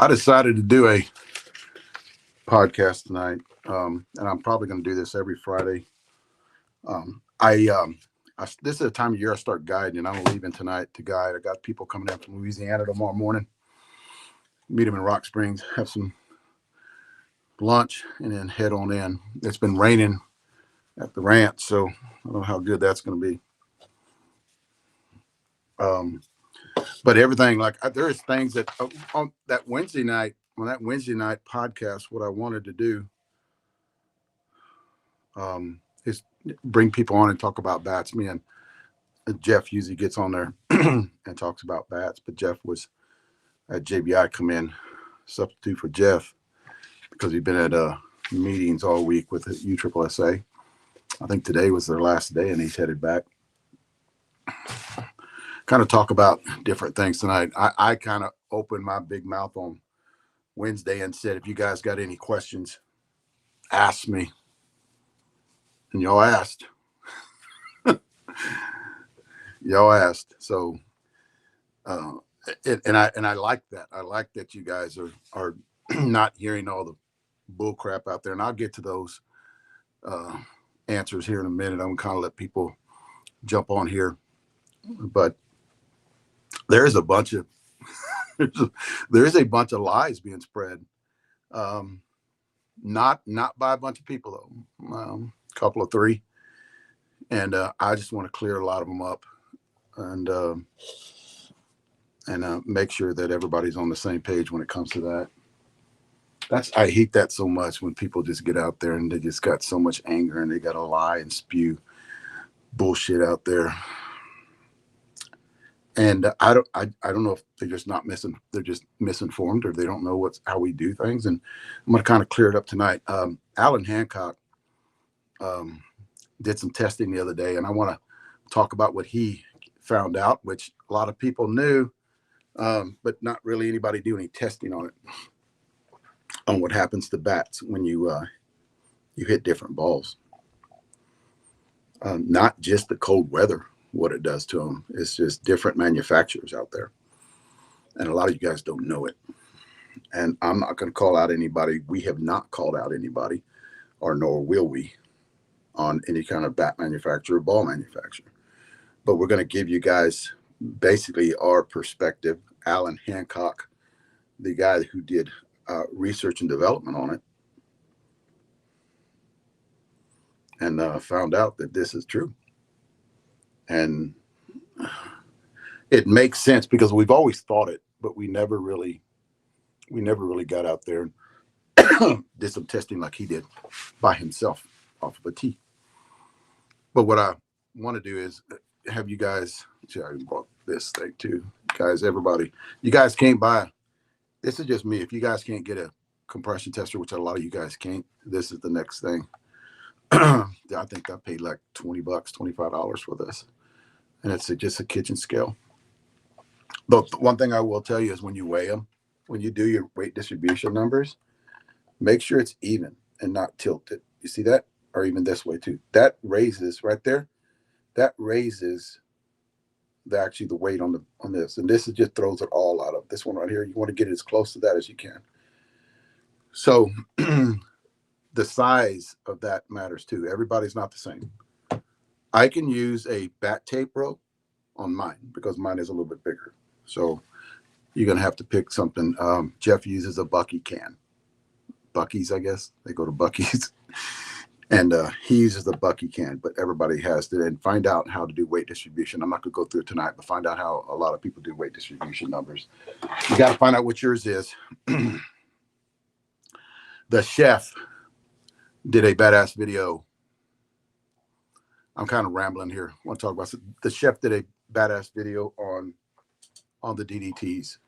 I decided to do a podcast tonight, and I'm probably going to do this every Friday. This is the time of year I start guiding, and I'm leaving tonight to guide. I got people coming in from Louisiana tomorrow morning. Meet them in Rock Springs, have some lunch, and then head on in. It's been raining at the ranch, so I don't know how good that's going to be. But everything, there's things that on that Wednesday night, on that Wednesday night podcast, what I wanted to do is bring people on and talk about bats. Me and Jeff usually gets on there and talks about bats, but Jeff was at JBI come in, substitute for Jeff because he'd been at meetings all week with the USSSA. I think today was their last day and he's headed back. Kind of talk about different things tonight. I kind of opened my big mouth on Wednesday and said, if you guys got any questions, ask me. And y'all asked. Y'all asked. So and I like that. I like that you guys are not hearing all the bull crap out there. And I'll get to those answers here in a minute. I'm gonna kind of let people jump on here. But there's a bunch of there's a bunch of lies being spread. Not by a bunch of people though. A couple of three. And I just want to clear a lot of them up and make sure that everybody's on the same page when it comes to that. I hate that so much when people just get out there and they just got so much anger and they got to lie and spew bullshit out there. And I don't know if they're just they're just misinformed or they don't know how we do things. And I'm going to kind of clear it up tonight. Alan Hancock did some testing the other day, and I want to talk about what he found out, which a lot of people knew, but not really anybody do any testing on it, on what happens to bats when you hit different balls. Not just the cold weather, what it does to them. It's just different manufacturers out there. And a lot of you guys don't know it. And I'm not going to call out anybody. We have not called out anybody, or nor will we, on any kind of bat manufacturer or ball manufacturer. But we're going to give you guys basically our perspective. Alan Hancock, the guy who did research and development on it, and found out that this is true. And it makes sense because we've always thought it, but we never really got out there and did some testing like he did by himself off of a tee. But what I want to do is have you guys, I brought this thing too, guys, everybody, you guys can't buy, this is just me. If you guys can't get a compression tester, which a lot of you guys can't, this is the next thing. I think I paid like $20, $25 for this. And it's just a kitchen scale. But one thing I will tell you is when you weigh them, when you do your weight distribution numbers, make sure it's even and not tilted. You see that? Or even this way too. That raises right there. That raises the weight on this. And this just throws it all out of this one right here. You want to get as close to that as you can. So the size of that matters too. Everybody's not the same. I can use a bat tape rope on mine because mine is a little bit bigger. So you're going to have to pick something. Jeff uses a Bucky can. Bucky's, I guess. They go to Bucky's. And he uses the Bucky can, but everybody has to. And find out how to do weight distribution. I'm not going to go through it tonight, but find out how a lot of people do weight distribution numbers. You got to find out what yours is. The chef did a badass video. I'm kind of rambling here. I want to talk about the chef did a badass video on the DDTs.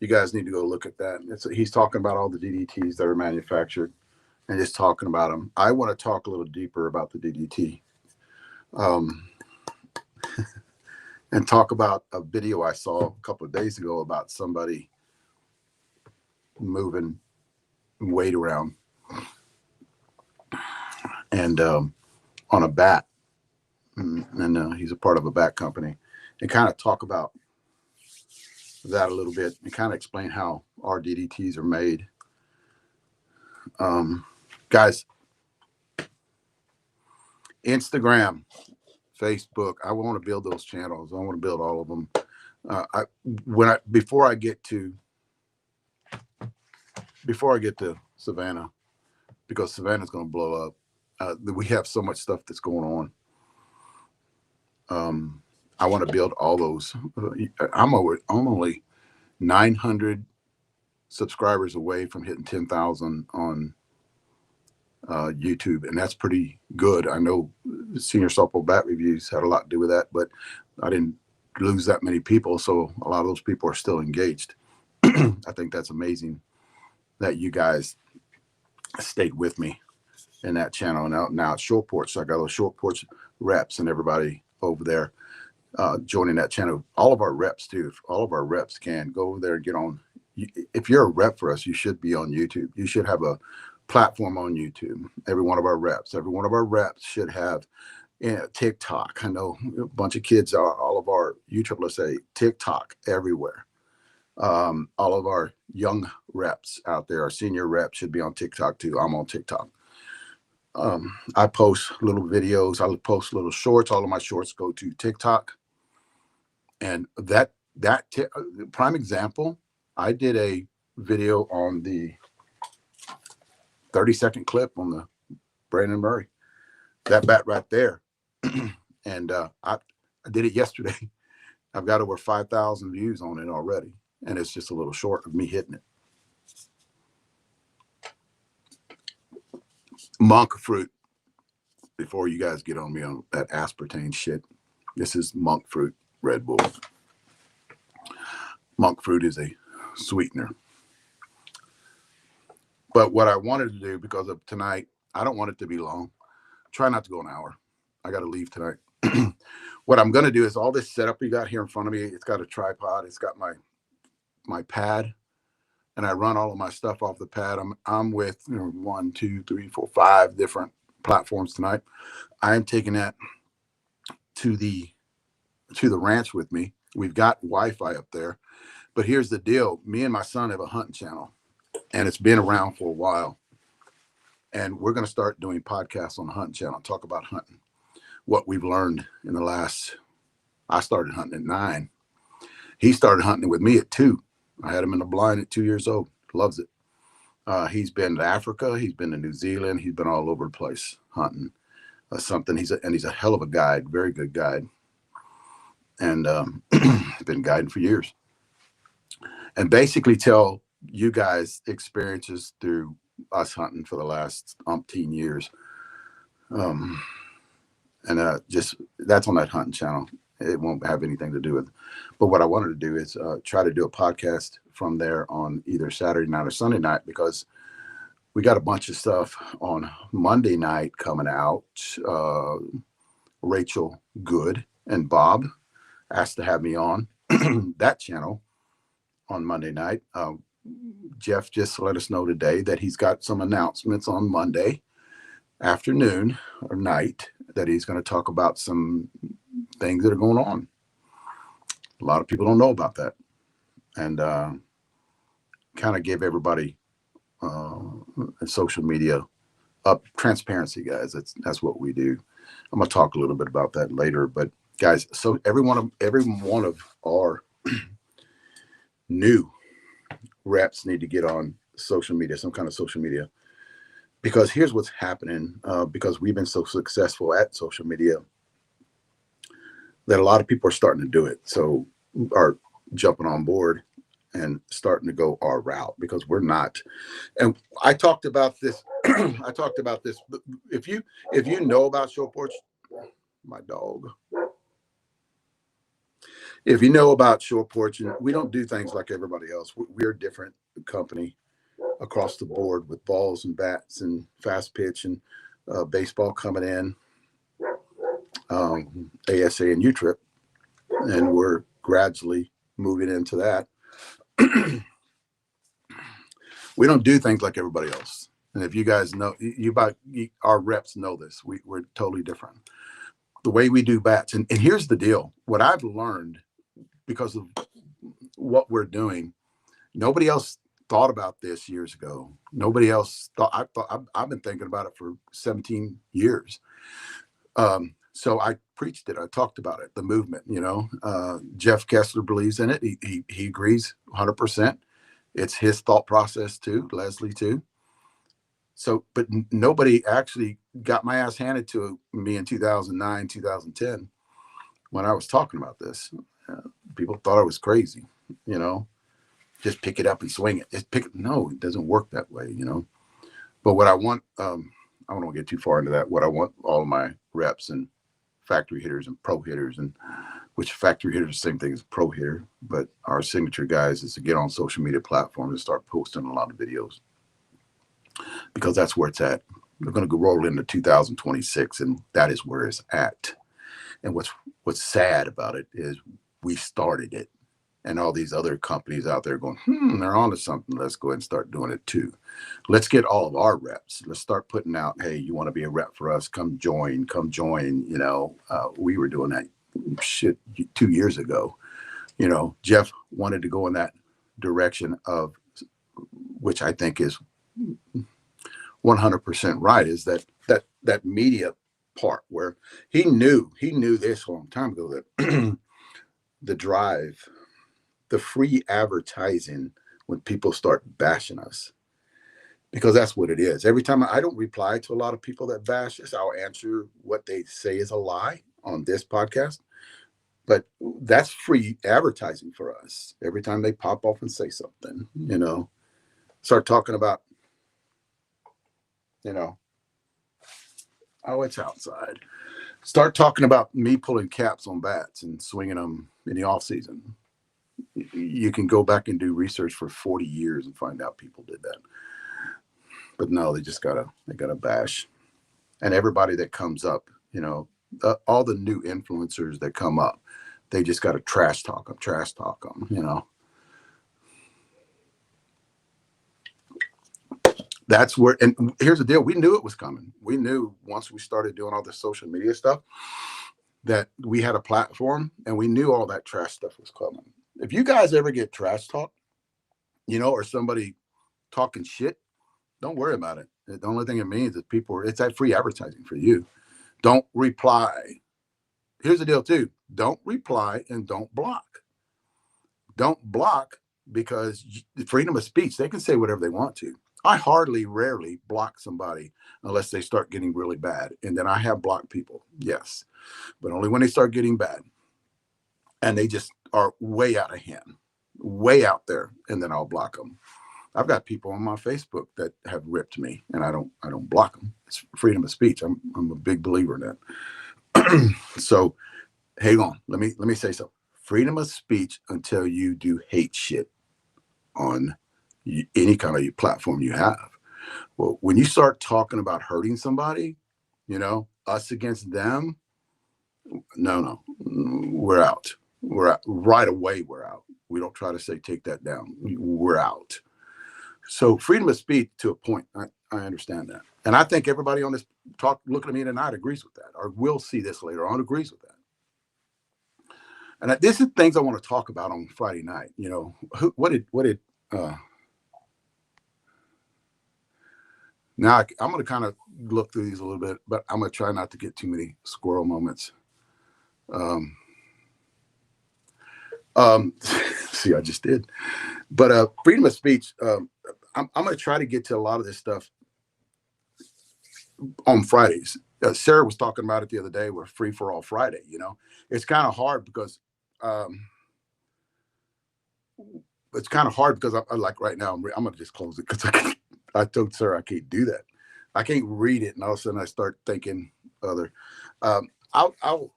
You guys need to go look at that. He's talking about all the DDTs that are manufactured and just talking about them. I want to talk a little deeper about the DDT and talk about a video I saw a couple of days ago about somebody moving weight around and on a bat. And he's a part of a bat company, and kind of talk about that a little bit and kind of explain how our DDTs are made. Guys, Instagram, Facebook, I want to build those channels. I want to build all of them. Before I get to Savannah, because Savannah's going to blow up. We have so much stuff that's going on. I want to build all those. I'm only 900 subscribers away from hitting 10,000 on YouTube, and that's pretty good. I know Senior Softball Bat Reviews had a lot to do with that, but I didn't lose that many people, so a lot of those people are still engaged. I think that's amazing that you guys stayed with me in that channel. Now it's Short Porch. So I got those Short Porch reps and everybody over there joining that channel. All of our reps too. If all of our reps can go over there and get on. If you're a rep for us, you should be on YouTube. You should have a platform on YouTube. Every one of our reps should have TikTok. I know a bunch of kids are all of our USSSA TikTok everywhere. All of our young reps out there, our senior reps should be on TikTok too. I'm on TikTok. I post little videos. I post little shorts. All of my shorts go to TikTok. And that prime example, I did a video on the 30-second clip on the Brandon Murray, that bat right there. And I did it yesterday. I've got over 5,000 views on it already. And it's just a little short of me hitting it. Monk fruit. Before you guys get on me on that aspartame shit, this is monk fruit Red Bull. Monk fruit is a sweetener. But what I wanted to do, because of tonight, I don't want it to be long. Try not to go an hour. I got to leave tonight. What I'm going to do is all this setup you got here in front of me. It's got a tripod. It's got my pad, and I run all of my stuff off the pad. I'm with 1, 2, 3, 4, 5 different platforms tonight. I am taking that to the ranch with me. We've got Wi-Fi up there, but here's the deal. Me and my son have a hunting channel, and it's been around for a while. And we're going to start doing podcasts on the hunting channel, talk about hunting, what we've learned in the last. I started hunting at 9. He started hunting with me at 2. I had him in the blind at 2 years old. Loves it. He's been to Africa. He's been to New Zealand. He's been all over the place hunting something. He's a hell of a guide, very good guide, and been guiding for years. And basically tell you guys experiences through us hunting for the last umpteen years. Just that's on that hunting channel. It won't have anything to do with. But what I wanted to do is try to do a podcast from there on either Saturday night or Sunday night, because we got a bunch of stuff on Monday night coming out. Rachel Good and Bob asked to have me on that channel on Monday night. Jeff just let us know today that he's got some announcements on Monday afternoon or night that he's going to talk about some things that are going on. A lot of people don't know about that, and kind of give everybody social media up transparency, guys. That's what we do. I'm gonna talk a little bit about that later, but guys, so every one of our new reps need to get on social media, some kind of social media, because here's what's happening. Because we've been so successful at social media, that a lot of people are starting to do it. So are jumping on board and starting to go our route, because we're not. And I talked about this. I talked about this. If you know about Short Porch, my dog. If you know about Short Porch, and we don't do things like everybody else. We're a different company across the board, with balls and bats and fast pitch and baseball coming in, ASA and U-Trip, and we're gradually moving into that. We don't do things like everybody else. And if you guys know, our reps know this, we're totally different. The way we do bats. And here's the deal. What I've learned, because of what we're doing. Nobody else thought about this years ago. Nobody else thought. I've been thinking about it for 17 years. So I preached it. I talked about it. The movement. Jeff Kessler believes in it. He agrees 100%. It's his thought process too. Leslie too. So, but nobody actually got my ass handed to me in 2009, 2010 when I was talking about this. People thought I was crazy. Just pick it up and swing it. Just pick it. No, it doesn't work that way. But what I want, I don't want to get too far into that. What I want all of my reps and factory hitters and pro hitters, and which factory hitters the same thing as pro hitter, but our signature guys is to get on social media platforms and start posting a lot of videos, because that's where it's at. We're going to go roll into 2026, and that is where it's at. And what's sad about it is we started it, and all these other companies out there going, they're on to something. Let's go ahead and start doing it too. Let's get all of our reps. Let's start putting out, hey, you want to be a rep for us? Come join. We were doing that shit 2 years ago. Jeff wanted to go in that direction of, which I think is 100% right, is that media part where he knew this a long time ago, that the drive, the free advertising when people start bashing us, because that's what it is. Every time I don't reply to a lot of people that bash us, I'll answer what they say is a lie on this podcast, but that's free advertising for us. Every time they pop off and say something, start talking about, oh, it's outside. Start talking about me pulling caps on bats and swinging them in the off season. You can go back and do research for 40 years and find out people did that. But no, they gotta bash. And everybody that comes up, all the new influencers that come up, they just got to trash talk them. That's where, and here's the deal. We knew it was coming. We knew once we started doing all the social media stuff that we had a platform, and we knew all that trash stuff was coming. If you guys ever get trash talk, or somebody talking shit, don't worry about it. The only thing it means is it's that free advertising for you. Don't reply. Here's the deal too. Don't reply and don't block. Don't block, because freedom of speech, they can say whatever they want to. I rarely block somebody unless they start getting really bad. And then I have blocked people, yes, but only when they start getting bad and they just are way out of hand, way out there, and then I'll block them. I've got people on my Facebook that have ripped me, and I don't block them. It's freedom of speech. I'm a big believer in that. So hang on, let me say something. Freedom of speech until you do hate shit on any kind of platform you have. Well, when you start talking about hurting somebody, us against them, no, we're out. We're out right away. We're out. We don't try to say take that down. We're out. So freedom of speech to a point, I understand that, and I think everybody on this talk looking at me tonight agrees with that, or will see this later on, agrees with that. And this is things I want to talk about on Friday night. What did now I'm going to kind of look through these a little bit, but I'm going to try not to get too many squirrel moments. See, I just did. But freedom of speech, I'm going to try to get to a lot of this stuff on Fridays. Sarah was talking about it the other day. We're free for all Friday. It's kind of hard because I like right now. I'm going to just close it because I told Sarah I can't do that. I can't read it, and all of a sudden I start thinking other. I'll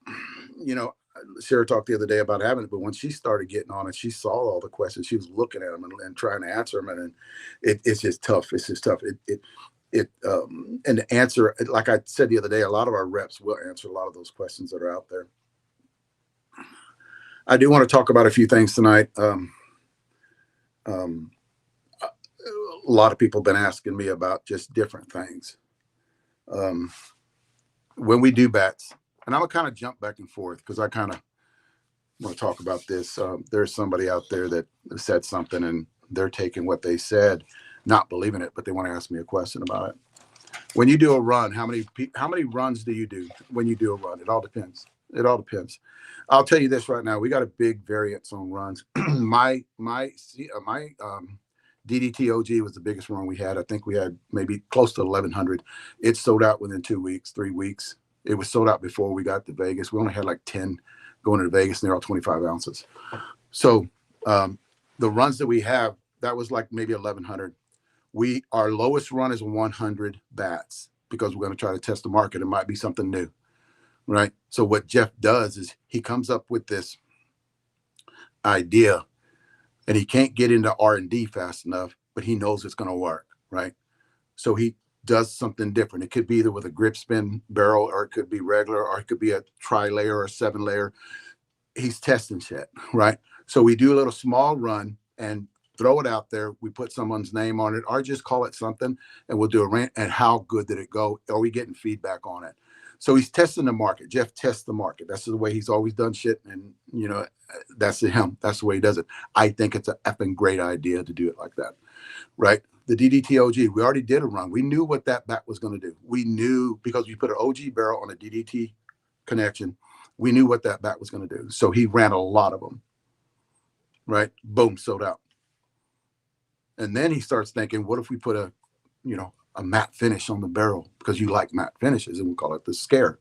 Sarah talked the other day about having it, but when she started getting on it, she saw all the questions. She was looking at them and trying to answer them, and it's just tough. It's just tough. And the answer, like I said the other day, a lot of our reps will answer a lot of those questions that are out there. I do want to talk about a few things tonight. A lot of people have been asking me about just different things. When we do bats, and I'm gonna kind of jump back and forth because I kind of want to talk about this. There's somebody out there that said something, and they're taking what they said, not believing it, but they want to ask me a question about it. When you do a run, how many runs do you do when you do a run? It all depends. It all depends. I'll tell you this right now. We got a big variance on runs. My DDTOG was the biggest run we had. I think we had maybe close to 1,100. It sold out within 2 weeks, 3 weeks. It was sold out before we got to Vegas. We only had like 10 going to Vegas, and they're all 25 ounces. So the runs that we have, that was like maybe 1,100. Our lowest run is 100 bats because we're going to try to test the market. It might be something new, right? So what Jeff does is he comes up with this idea, and he can't get into R&D fast enough, but he knows it's going to work, right? So he does something different. It could be either with a grip spin barrel, or it could be regular, or it could be a tri-layer or 7-layer. He's testing shit, right? So we do a little small run and throw it out there. We put someone's name on it, or just call it something, and we'll do a rant. And how good did it go? Are we getting feedback on it? So he's testing the market. Jeff tests the market. That's the way he's always done shit. And, that's him. That's the way he does it. I think it's an effing great idea to do it like that, right? The DDT-OG, we already did a run. We knew what that bat was going to do. We knew because we put an OG barrel on a DDT connection. We knew what that bat was going to do. So he ran a lot of them, right? Boom, sold out. And then he starts thinking, what if we put a matte finish on the barrel, because you like matte finishes, and we call it the scare.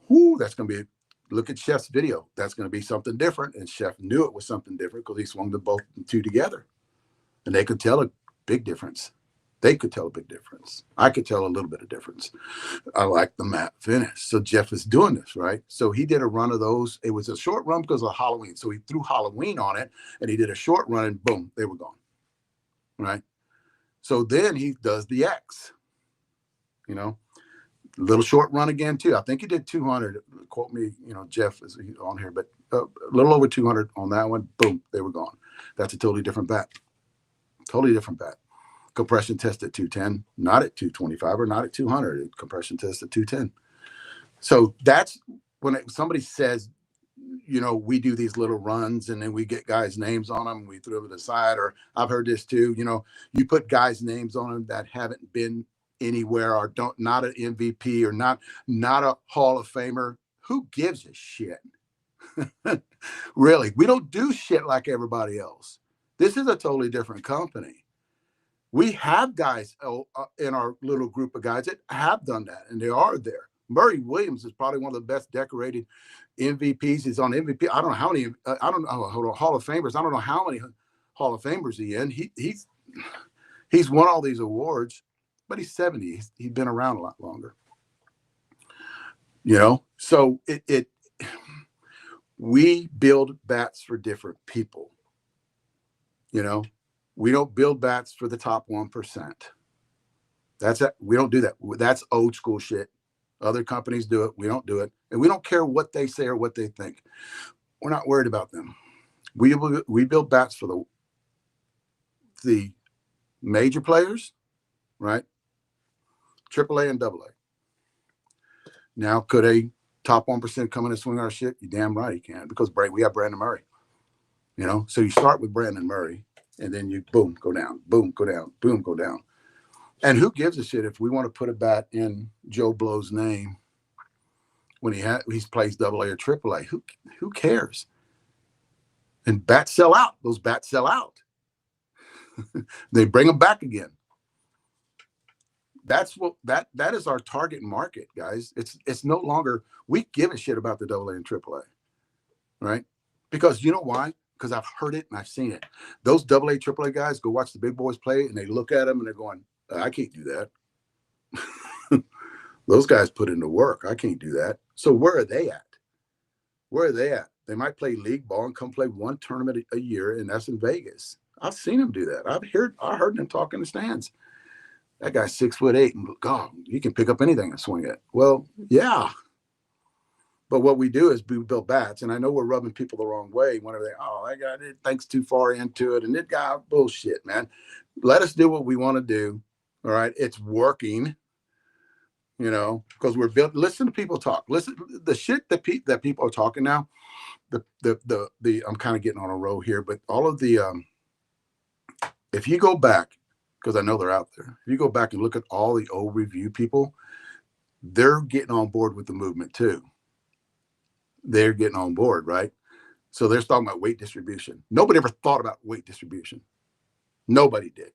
Whoo, that's going to be, look at Chef's video. That's going to be something different. And Chef knew it was something different because he swung the two together. And they could tell a big difference. They could tell a big difference. I could tell a little bit of difference. I like the matte finish. So Jeff is doing this, right? So he did a run of those. It was a short run because of Halloween. So he threw Halloween on it, and he did a short run, and boom, they were gone, right? So then he does the X, little short run again too. I think he did 200. Quote me, Jeff is on here, but a little over 200 on that one. Boom, they were gone. That's a totally different bat. Totally different bat. Compression test at 210, not at 225 or not at 200. Compression test at 210. So that's when somebody says, we do these little runs and then we get guys' names on them. We throw them to the side. Or I've heard this too. You put guys' names on them that haven't been anywhere, or not an MVP, or not a Hall of Famer. Who gives a shit? Really, we don't do shit like everybody else. This is a totally different company. We have guys in our little group of guys that have done that, and they are there. Murray Williams is probably one of the best decorated MVPs. He's on MVP. I don't know how many. I don't know. Hold on, Hall of Famers. I don't know how many Hall of Famers he's in. He's won all these awards, but he's 70. He's been around a lot longer. So we build bats for different people. We don't build bats for the top 1%. We don't do that. That's old school shit. Other companies do it. We don't do it. And we don't care what they say or what they think. We're not worried about them. We build bats for the major players, right? AAA and AA. Now, could a top 1% come in and swing our shit? You damn right he can, because we have Brandon Murray. So you start with Brandon Murray, and then you boom, go down, boom, go down, boom, go down. And who gives a shit if we want to put a bat in Joe Blow's name when he plays AA or AAA? Who cares? And bats sell out. Those bats sell out. They bring them back again. That's that is our target market, guys. It's no longer, we give a shit about the AA and AAA, right? Because you know why? Because I've heard it and I've seen it. Those AA, AAA guys go watch the big boys play, and they look at them and they're going, I can't do that. Those guys put in the work. I can't do that. So where are they at? Where are they at? They might play league ball and come play one tournament a year, and that's in Vegas. I've seen them do that. I heard them talk in the stands. That guy's 6'8", and God, he can pick up anything and swing it. Well, yeah. But what we do is we build bats, and I know we're rubbing people the wrong way whenever that guy thinks too far into it, and that guy, bullshit, man. Let us do what we want to do. All right, it's working, because we're built. Listen to people talk. Listen, the shit that people are talking now. the I'm kind of getting on a roll here, but all of the if you go back, because I know they're out there, if you go back and look at all the old review people, they're getting on board with the movement too. They're getting on board, right? So they're talking about weight distribution. Nobody ever thought about weight distribution. Nobody did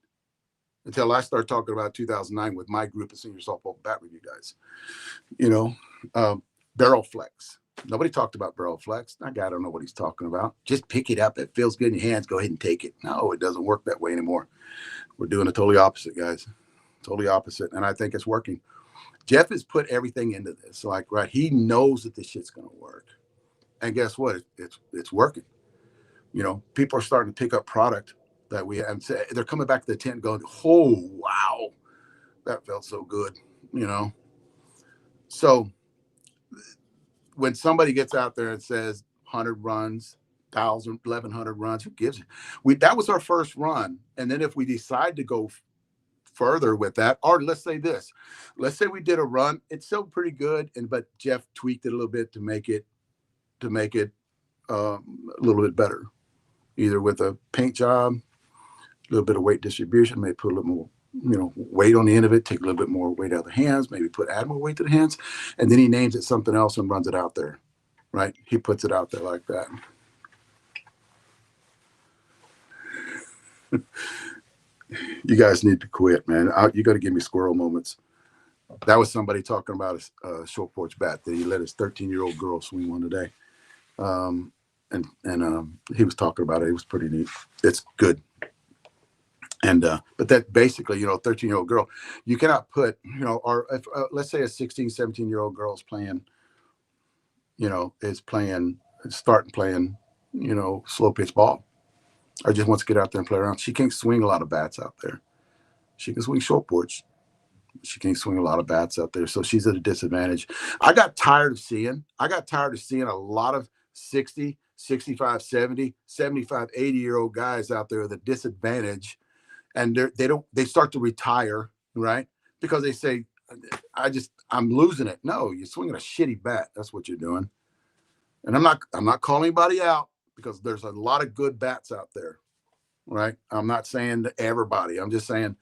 until I started talking about 2009 with my group of senior softball bat review guys. You know, barrel flex. Nobody talked about barrel flex. That guy don't know what he's talking about. Just pick it up. It feels good in your hands. Go ahead and take it. No, it doesn't work that way anymore. We're doing the totally opposite, guys. Totally opposite. And I think it's working. Jeff has put everything into this. Like, right, he knows that this shit's going to work. And guess what? It's working. You know, people are starting to pick up product that we have. They're coming back to the tent going, oh, wow, that felt so good, you know. So when somebody gets out there and says 100 runs, 1,000, 1,100 runs, who gives it? That was our first run. And then if we decide to go further with that, or let's say this, let's say we did a run, it's still pretty good, but Jeff tweaked it a little bit to make it a little bit better, either with a paint job, a little bit of weight distribution, maybe put a little more, you know, weight on the end of it, take a little bit more weight out of the hands, maybe add more weight to the hands, and then he names it something else and runs it out there, right? He puts it out there like that. You guys need to quit, man. You got to give me squirrel moments. That was somebody talking about a short porch bat that he let his 13-year-old girl swing one today. And he was talking about it. It was pretty neat. It's good. And but that basically, you know, 13-year-old girl, you cannot put, you know, or if, let's say a 16, 17-year-old girl is playing, you know, starting playing, you know, slow pitch ball, or just wants to get out there and play around. She can't swing a lot of bats out there. She can swing short porch. She can't swing a lot of bats out there. So she's at a disadvantage. I got tired of seeing a lot of 60, 65, 70, 75, 80-year-old guys out there with a disadvantage. And they start to retire, right? Because they say, I'm losing it. No, you're swinging a shitty bat. That's what you're doing. And I'm not calling anybody out, because there's a lot of good bats out there, right? I'm not saying to everybody. I'm just saying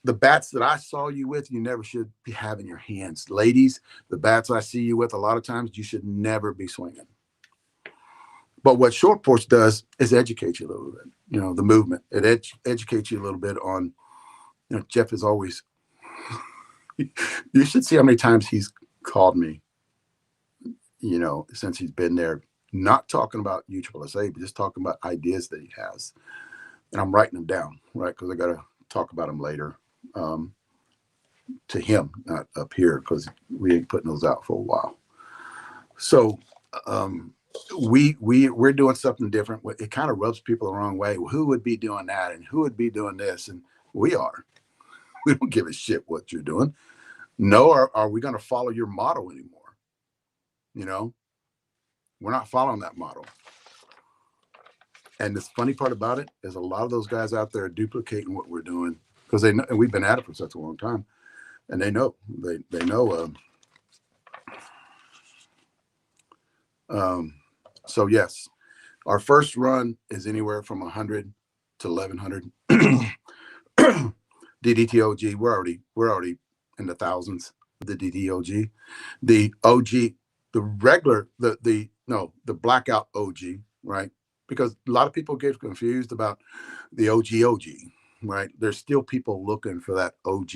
the bats that I saw you with, you never should be having your hands. Ladies, the bats I see you with, a lot of times you should never be swinging. But what short porch does is educate you a little bit, you know, the movement. It educates you a little bit on, you know, Jeff is always, you should see how many times he's called me, you know, since he's been there, not talking about USSA, but just talking about ideas that he has. And I'm writing them down, right? Because I got to talk about them later to him, not up here, because we ain't putting those out for a while. So, we're doing something different. It kind of rubs people the wrong way. Well, who would be doing that, and who would be doing this? And we don't give a shit what you're doing. No, are we going to follow your model anymore? You know, we're not following that model. And the funny part about it is a lot of those guys out there are duplicating what we're doing, because they know, and we've been at it for such a long time, and they know. So yes, our first run is anywhere from 100 to 1,100 DDTOG. We're already in the thousands. The DDOG, the OG, the regular, the blackout OG, right? Because a lot of people get confused about the OG, right? There's still people looking for that OG.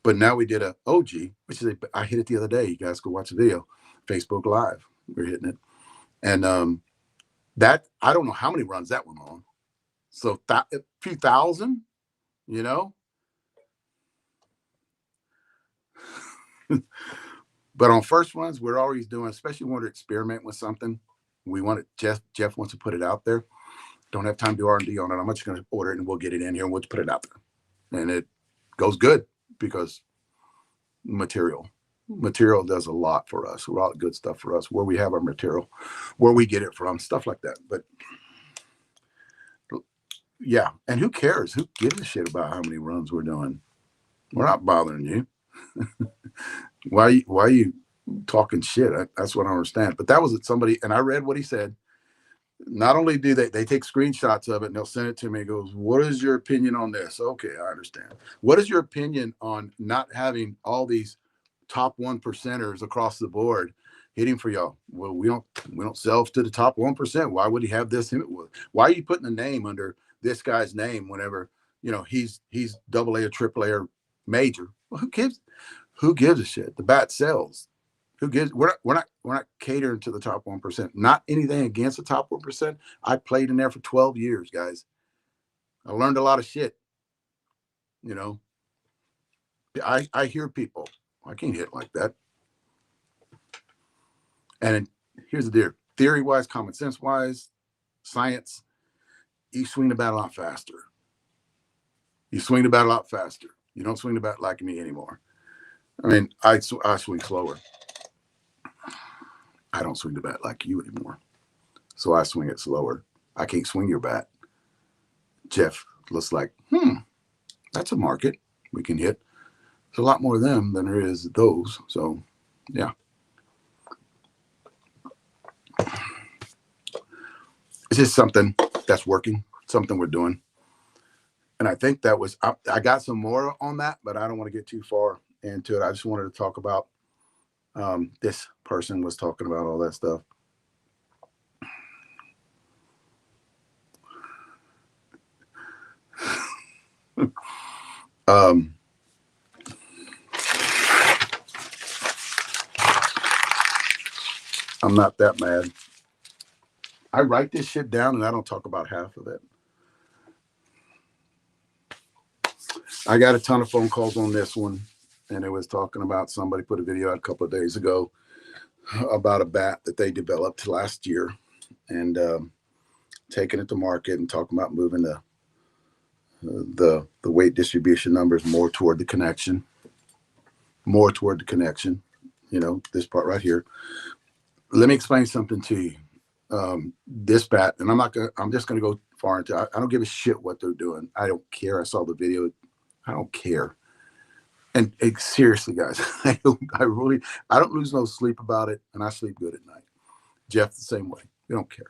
But now we did a OG, which is I hit it the other day. You guys go watch the video, Facebook Live. We're hitting it. And that, I don't know how many runs that went on. So a few thousand, you know. But on first runs, we're always doing, especially when we're experimenting with something. We want it. Jeff wants to put it out there. Don't have time to do R&D on it. I'm just going to order it and we'll get it in here and we'll put it out there. And it goes good because material does a lot for us. A lot of good stuff for us, where we have our material, where we get it from, stuff like that. But yeah, and who cares? Who gives a shit about how many runs we're doing? We're not bothering you. Why you talking shit. That's what I don't understand. But that was somebody, and I read what he said. Not only do they take screenshots of it and they'll send it to me. He goes, what is your opinion on this? Okay, I understand. What is your opinion on not having all these top 1%ers across the board hitting for y'all? Well, we don't sell to the top 1%. Why would he have this? Why are you putting a name under this guy's name whenever he's AA or AAA or major? Well, who gives a shit? The bat sells. Who gives? We're not catering to the top 1%. Not anything against the top 1%. I played in there for 12 years, guys. I learned a lot of shit. I hear people. I can't hit like that. And here's the deal: theory wise, common sense wise, science. You swing the bat a lot faster. You swing the bat a lot faster. You don't swing the bat like me anymore. I mean, I swing slower. I don't swing the bat like you anymore. So I swing it slower. I can't swing your bat. Jeff looks like, that's a market we can hit. There's a lot more of them than there is those. So, yeah. It's just something that's working, something we're doing. And I think that was, I got some more on that, but I don't want to get too far into it. I just wanted to talk about, this person was talking about all that stuff. I'm not that mad. I write this shit down and I don't talk about half of it. I got a ton of phone calls on this one, and it was talking about somebody put a video out a couple of days ago about a bat that they developed last year and taking it to market and talking about moving the weight distribution numbers more toward the connection, this part right here. Let me explain something to you. This bat, and I'm just going to go far into, I don't give a shit what they're doing. I don't care. I saw the video. I don't care. And seriously, guys, I don't lose no sleep about it, and I sleep good at night. Jeff, the same way. We don't care.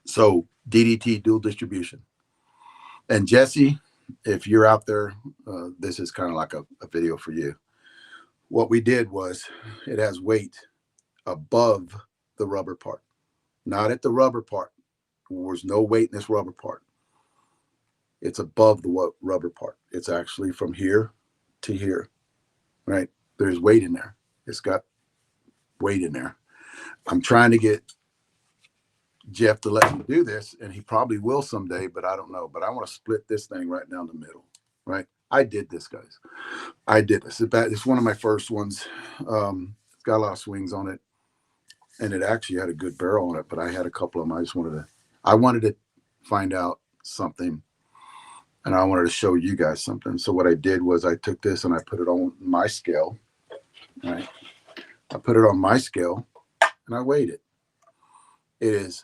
So DDT, dual distribution. And Jesse, if you're out there, this is kind of like a video for you. What we did was it has weight above the rubber part, not at the rubber part. There's no weight in this rubber part. It's above the rubber part. It's actually from here to here, right? There's weight in there. It's got weight in there. I'm trying to get Jeff to let me do this, and he probably will someday, but I don't know. But I want to split this thing right down the middle, right? I did this, guys. I did this. It's one of my first ones. It's got a lot of swings on it, and it actually had a good barrel on it, but I had a couple of them. I wanted to find out something, and I wanted to show you guys something. So what I did was I took this and I put it on my scale, right? I put it on my scale, and I weighed it. It is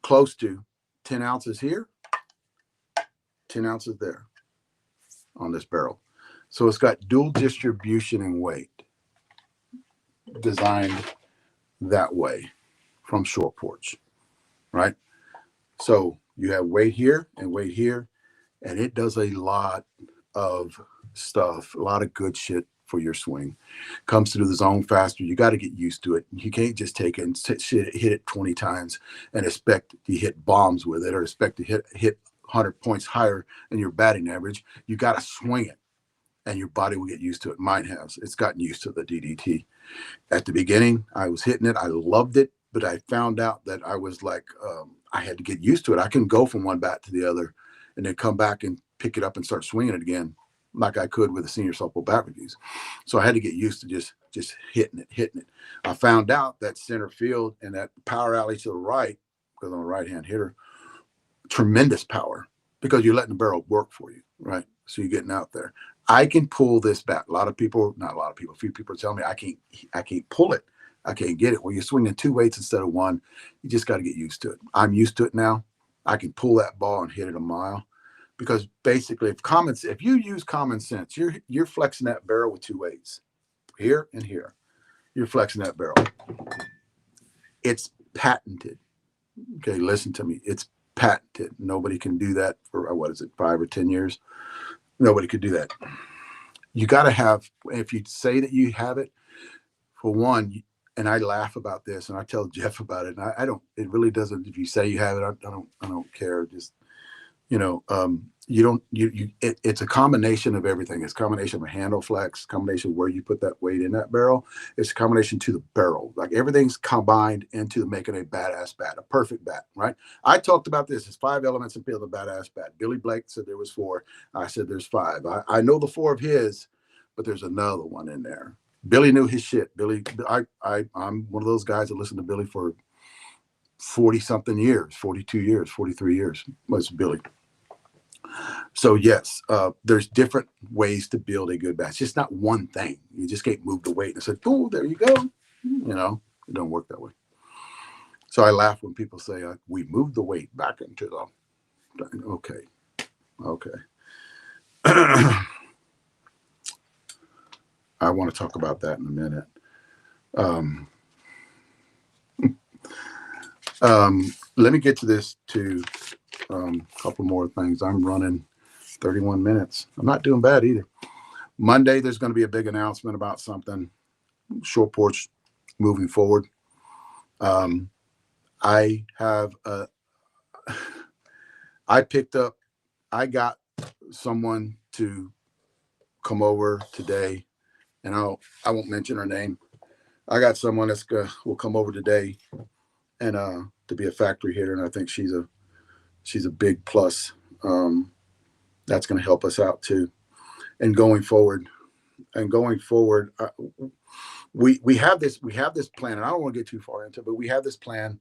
close to 10 ounces here, 10 ounces there on this barrel. So it's got dual distribution and weight designed that way from Shore Porch, right? So you have weight here and weight here, and it does a lot of stuff, a lot of good shit for your swing. Comes through the zone faster. You got to get used to it. You can't just take it and hit it 20 times and expect to hit bombs with it or expect to hit 100 points higher than your batting average. You got to swing it, and your body will get used to it. Mine has. It's gotten used to the DDT. At the beginning, I was hitting it. I loved it, but I found out that I was like, I had to get used to it. I couldn't go from one bat to the other and then come back and pick it up and start swinging it again like I could with the senior softball bat reviews. So I had to get used to just hitting it. I found out that center field and that power alley to the right, because I'm a right-hand hitter, tremendous power because you're letting the barrel work for you, right? So you're getting out there. I can pull this bat. A few people tell me I can't pull it. I can't get it. Well, you're swinging two weights instead of one. You just got to get used to it. I'm used to it now. I can pull that ball and hit it a mile because basically, if you use common sense, you're flexing that barrel with two weights, here and here. You're flexing that barrel. It's patented. Okay, listen to me. It's patented. Nobody can do that for, what is it, 5 or 10 years? Nobody could do that. You got to have, if you say that you have it, for one, and I laugh about this and I tell Jeff about it, and I don't, it really doesn't, if you say you have it, I don't care. Just, you don't, it's a combination of everything. It's a combination of a handle flex, combination of where you put that weight in that barrel. It's a combination to the barrel. Like everything's combined into making a badass bat, a perfect bat, right? I talked about this. It's 5 elements and build a badass bat. Billy Blake said there was 4. I said there's 5. I know the 4 of his, but there's another one in there. Billy knew his shit. Billy, I'm one of those guys that listened to Billy for 40 something years, 42 years, 43 years was Billy. So yes, there's different ways to build a good bat. It's just not one thing. You just can't move the weight and say, "Oh, there you go." It don't work that way. So I laugh when people say, "We moved the weight back into the." Okay. I want to talk about that in a minute. Let me get to this to a couple more things. I'm running 31 minutes. I'm not doing bad either. Monday, there's going to be a big announcement about something, short porch moving forward. I got someone to come over today, and I won't mention her name. I got someone will come over today and to be a factory hitter, and I think she's a big plus. That's going to help us out too. And going forward, we have this plan, and I don't want to get too far into it, but we have this plan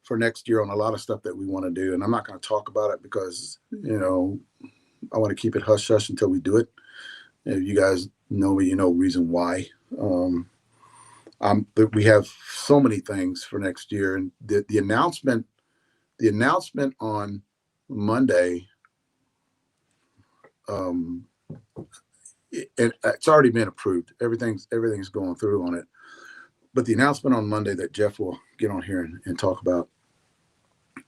for next year on a lot of stuff that we want to do. And I'm not going to talk about it because, I want to keep it hush hush until we do it. If you guys know me, reason why. But we have so many things for next year, and the announcement on Monday, it's already been approved. Everything's going through on it. But the announcement on Monday that Jeff will get on here and talk about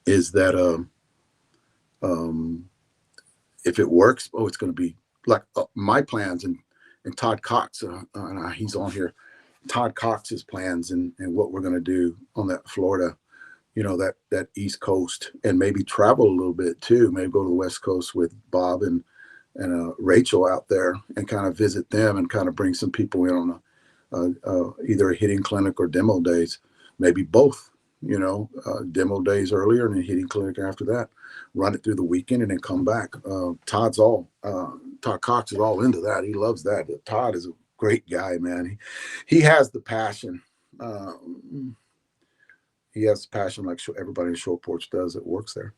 is that if it works, it's going to be like my plans and Todd Cox, and he's on here. Todd Cox's plans and what we're going to do on that Florida, that East Coast, and maybe travel a little bit too. Maybe go to the West Coast with Bob and Rachel out there and kind of visit them and kind of bring some people in on either a hitting clinic or demo days, maybe both. Demo days earlier and then hitting clinic after that. Run it through the weekend and then come back. Todd Cox is all into that. He loves that. Todd is a great guy, man. He has the passion. He has the passion like everybody in Short Porch does that works there.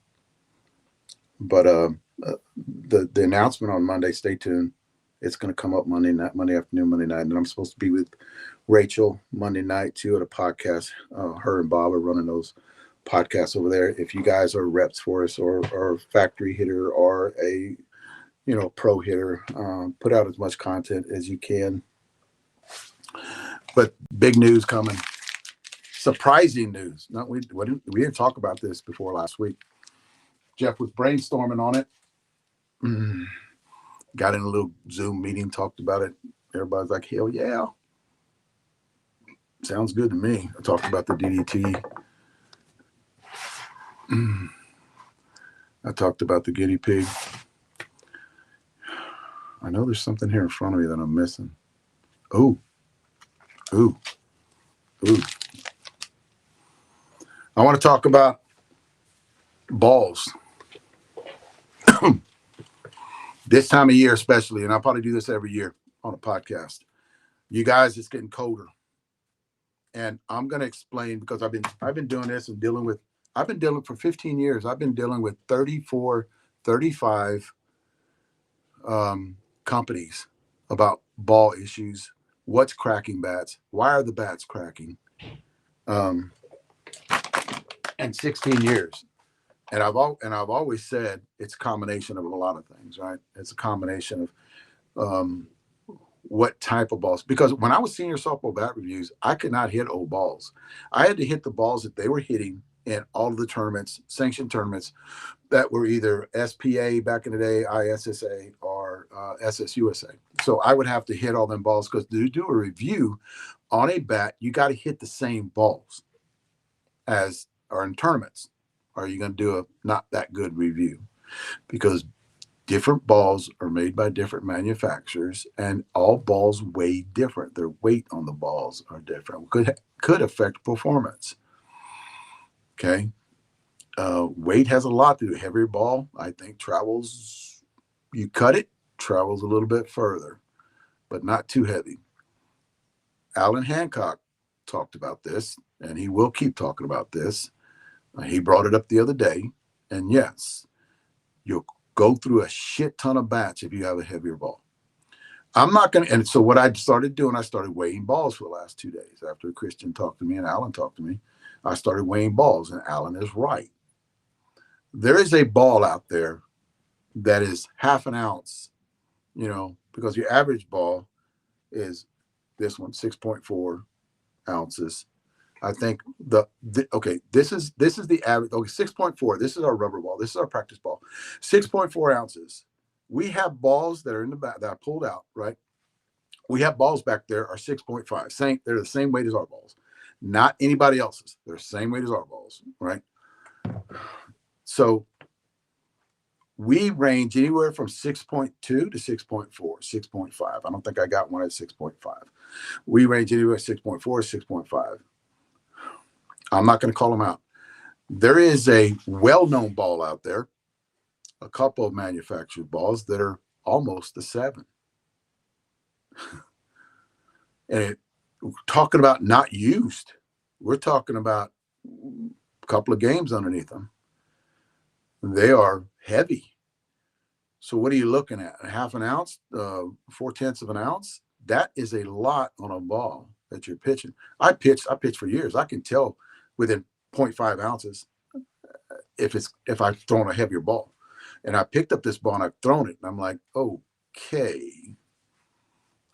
But the announcement on Monday, stay tuned. It's going to come up Monday afternoon, Monday night. And I'm supposed to be with Rachel Monday night too at a podcast. Her and Bob are running those podcasts over there. If you guys are reps for us or factory hitter or a pro hitter, put out as much content as you can. But big news coming. Surprising news. We didn't talk about this before last week. Jeff was brainstorming on it. Got in a little Zoom meeting, talked about it. Everybody's like, hell yeah. Sounds good to me. I talked about the DDT. I talked about the guinea pig. I know there's something here in front of me that I'm missing. Ooh. I want to talk about balls. This time of year especially, and I'll probably do this every year on a podcast. You guys, it's getting colder. And I'm going to explain because I've been doing this and I've been dealing for 15 years. I've been dealing with 34, 35 companies about ball issues. What's cracking bats? Why are the bats cracking? And 16 years. I've always said it's a combination of a lot of things, right? It's a combination of what type of balls. Because when I was senior softball bat reviews, I could not hit old balls. I had to hit the balls that they were hitting in all of the tournaments, sanctioned tournaments that were either SPA back in the day, ISSA, or SSUSA. So I would have to hit all them balls because to do a review on a bat, you got to hit the same balls as are in tournaments. Or are you going to do a not that good review? Because different balls are made by different manufacturers, and all balls weigh different. Their weight on the balls are different. Could affect performance. Okay. Weight has a lot to do. Heavier ball, I think, travels. You cut it, travels a little bit further, but not too heavy. Alan Hancock talked about this, and he will keep talking about this. He brought it up the other day, and yes, you'll go through a shit ton of bats if you have a heavier ball. I'm not going to. And so what I started doing, I started weighing balls for the last 2 days. After Christian talked to me and Alan talked to me, I started weighing balls, and Alan is right. There is a ball out there that is half an ounce, because your average ball is this one, 6.4 ounces. I think this is the average. Okay, 6.4. This is our rubber ball. This is our practice ball. 6.4 ounces. We have balls that are in the back that I pulled out, right? We have balls back there are 6.5. They're the same weight as our balls. Not anybody else's. They're the same weight as our balls, right? So we range anywhere from 6.2 to 6.4, 6.5. I don't think I got one at 6.5. We range anywhere 6.4 to 6.5. I'm not going to call them out. There is a well-known ball out there, a couple of manufactured balls that are almost the 7. And talking about not used, we're talking about a couple of games underneath them. They are heavy. So what are you looking at? A half an ounce, 4/10 of an ounce? That is a lot on a ball that you're pitching. I pitched for years. I can tell within 0.5 ounces if I've thrown a heavier ball. And I picked up this ball and I've thrown it, and I'm like, okay.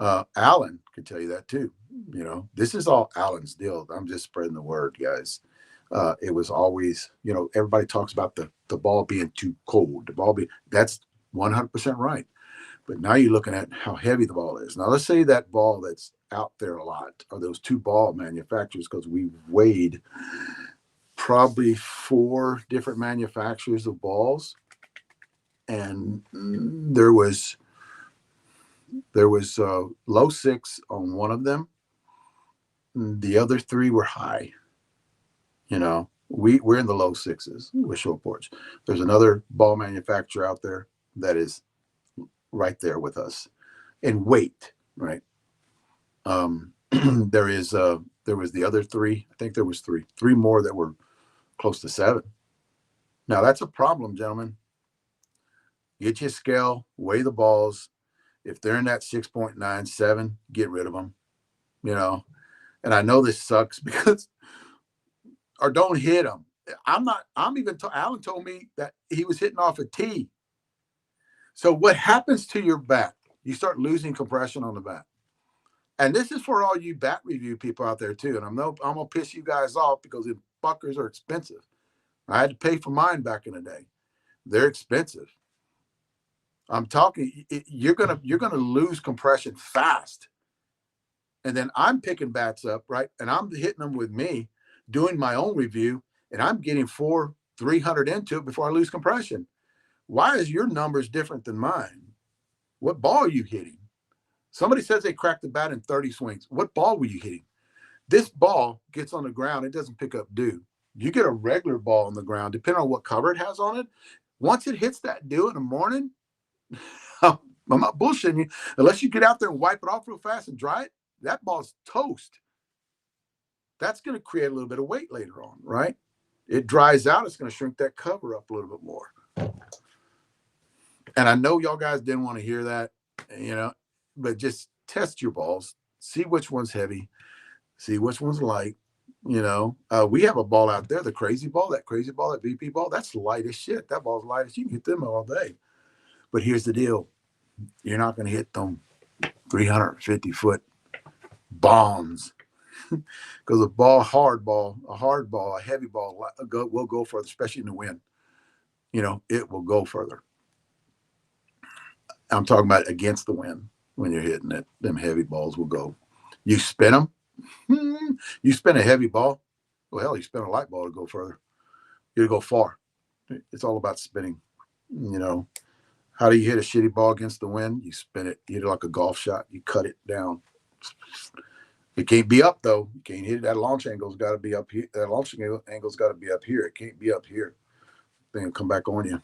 Alan could tell you that too. This is all Alan's deal. I'm just spreading the word, guys. It was always, everybody talks about the ball being too cold. That's 100% right. But now you're looking at how heavy the ball is. Now let's say that ball that's out there a lot are those 2 ball manufacturers, because we weighed probably 4 different manufacturers of balls, and there was low 6 on one of them. The other 3 were high. We're in the low 6s with short porch. There's another ball manufacturer out there that is right there with us in weight, right? There was the other 3. I think there was 3 more that were close to 7. Now that's a problem, gentlemen. Get your scale, weigh the balls. If they're in that 6.9, 7, get rid of them. And I know this sucks because, or don't hit them. Alan told me that he was hitting off a tee. So what happens to your bat? You start losing compression on the bat. And this is for all you bat review people out there too. And I'm gonna piss you guys off because the fuckers are expensive. I had to pay for mine back in the day. They're expensive. I'm talking. You're gonna lose compression fast. And then I'm picking bats up, right? And I'm hitting them with me, doing my own review, and I'm getting 300 into it before I lose compression. Why is your numbers different than mine? What ball are you hitting? Somebody says they cracked the bat in 30 swings. What ball were you hitting? This ball gets on the ground. It doesn't pick up dew. You get a regular ball on the ground, depending on what cover it has on it. Once it hits that dew in the morning, I'm not bullshitting you. Unless you get out there and wipe it off real fast and dry it, that ball's toast. That's going to create a little bit of weight later on, right? It dries out. It's going to shrink that cover up a little bit more. And I know y'all guys didn't want to hear that, but just test your balls. See which one's heavy. See which one's light. We have a ball out there, the crazy ball, that BP ball, that's light as shit. That ball's light as you can hit them all day. But here's the deal. You're not going to hit them 350-foot bombs because a hard ball, a heavy ball will go further, especially in the wind. It will go further. I'm talking about against the wind when you're hitting it. Them heavy balls will go. You spin them. You spin a heavy ball. Well, hell, you spin a light ball to go further. It'll go far. It's all about spinning. How do you hit a shitty ball against the wind? You spin it. You hit it like a golf shot. You cut it down. It can't be up though. You can't hit it. That launch angle's got to be up here. That launch angle's got to be up here. It can't be up here. Then it'll come back on you.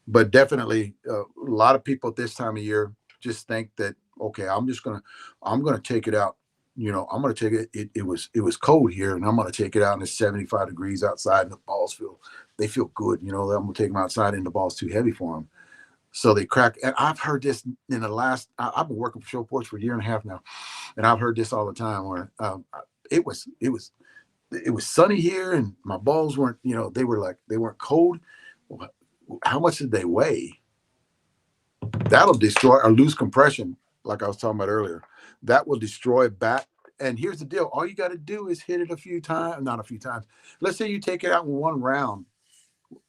But definitely, a lot of people at this time of year just think that, okay, I'm gonna take it out. I'm gonna take it. It was cold here, and I'm gonna take it out, and it's 75 degrees outside, and the balls feel good. I'm gonna take them outside, and the ball's too heavy for them, so they crack. And I've heard this in the last. I've been working for show ports for a year and a half now, and I've heard this all the time. Where it was sunny here, and my balls weren't. They weren't cold. How much did they weigh? That'll destroy or lose compression, like I was talking about earlier. That will destroy a bat. And here's the deal. All you got to do is hit it a few times, not a few times. Let's say you take it out in one round.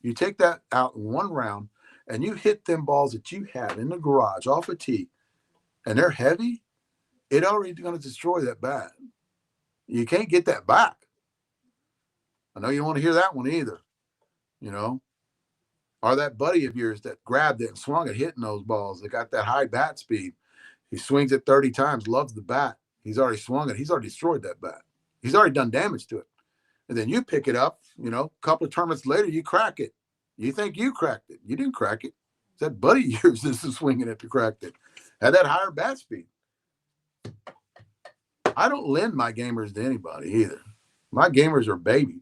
You take that out in one round and you hit them balls that you had in the garage off a tee, and they're heavy, it already going to destroy that bat. You can't get that back. I know you don't want to hear that one either, Or that buddy of yours that grabbed it and swung it, hitting those balls. They got that high bat speed. He swings it 30 times, loves the bat. He's already swung it. He's already destroyed that bat. He's already done damage to it. And then you pick it up, a couple of tournaments later, you crack it. You think you cracked it. You didn't crack it. It's that buddy of yours that's swinging it to crack it. Had that higher bat speed. I don't lend my gamers to anybody either. My gamers are baby.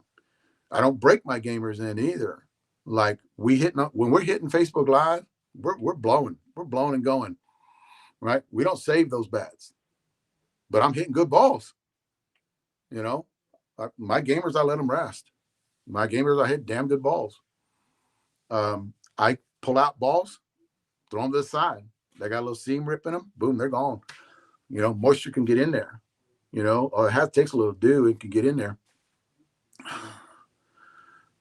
I don't break my gamers in either. Like when we're hitting Facebook Live, we're blowing and going, right? We don't save those bats, but I'm hitting good balls. My gamers, I let them rest. My gamers, I hit damn good balls. I pull out balls, throw them to the side. They got a little seam rip in them. Boom, they're gone. Moisture can get in there. Or it takes a little dew. It can get in there.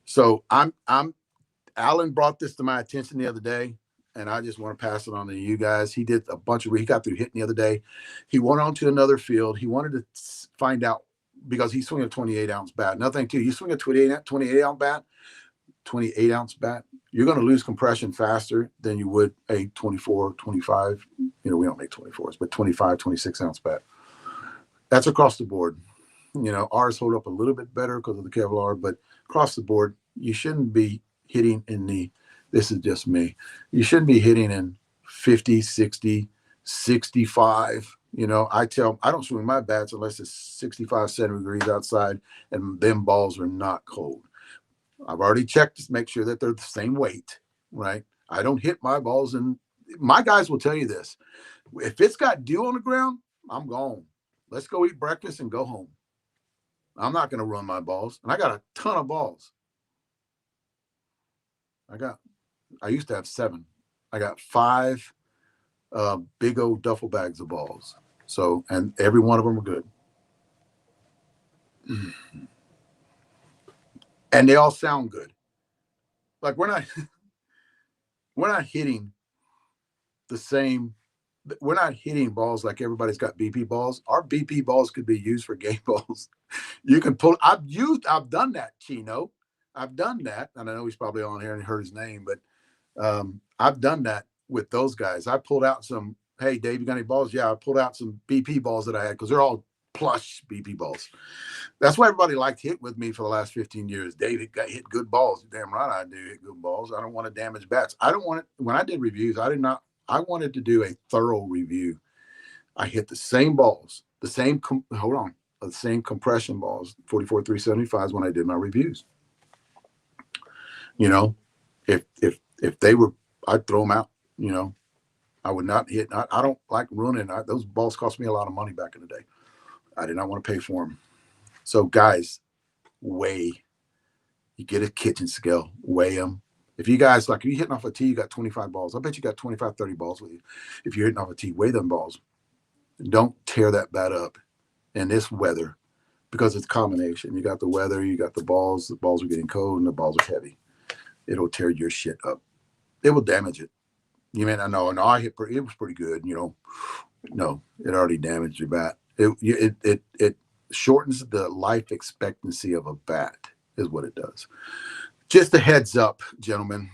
So Alan brought this to my attention the other day, and I just want to pass it on to you guys. He did he got through hitting the other day. He went on to another field. He wanted to find out, because he's swinging a 28-ounce bat. Another thing too, you swing a 28-ounce bat, you're going to lose compression faster than you would a 24, 25. We don't make 24s, but 25, 26-ounce bat. That's across the board. Ours hold up a little bit better because of the Kevlar, but across the board, you shouldn't be hitting this is just me. You shouldn't be hitting in 50, 60, 65. I don't swing my bats unless it's 65, 70 degrees outside and them balls are not cold. I've already checked to make sure that they're the same weight, right? I don't hit my balls, and my guys will tell you this. If it's got dew on the ground, I'm gone. Let's go eat breakfast and go home. I'm not going to run my balls. And I got a ton of balls. I used to have 7. I got 5 big old duffel bags of balls. So, and every one of them are good. And they all sound good. Like we're not hitting the same. We're not hitting balls like everybody's got BP balls. Our BP balls could be used for game balls. You can pull. I've done that, Chino. I've done that. And I know he's probably on here and heard his name, but I've done that with those guys. I pulled out some, hey, Dave, you got any balls? Yeah, I pulled out some BP balls that I had because they're all plush BP balls. That's why everybody liked hit with me for the last 15 years. David hit good balls. Damn right I do hit good balls. I don't want to damage bats. I don't want it. When I did reviews, I wanted to do a thorough review. I hit the same balls, the same compression balls, 44 375s when I did my reviews. If they were, I'd throw them out. I would not hit. I don't like ruining. Those balls cost me a lot of money back in the day. I did not want to pay for them. So guys, weigh. You get a kitchen scale, weigh them. If you guys, like, if you're hitting off a tee, you got 25 balls. I bet you got 25, 30 balls with you. If you're hitting off a tee, weigh them balls. Don't tear that bat up in this weather, because it's a combination. You got the weather, you got the balls are getting cold, and the balls are heavy. It'll tear your shit up. It will damage it. You may not know. No, it was pretty good. No, it already damaged your bat. It shortens the life expectancy of a bat, is what it does. Just a heads up, gentlemen.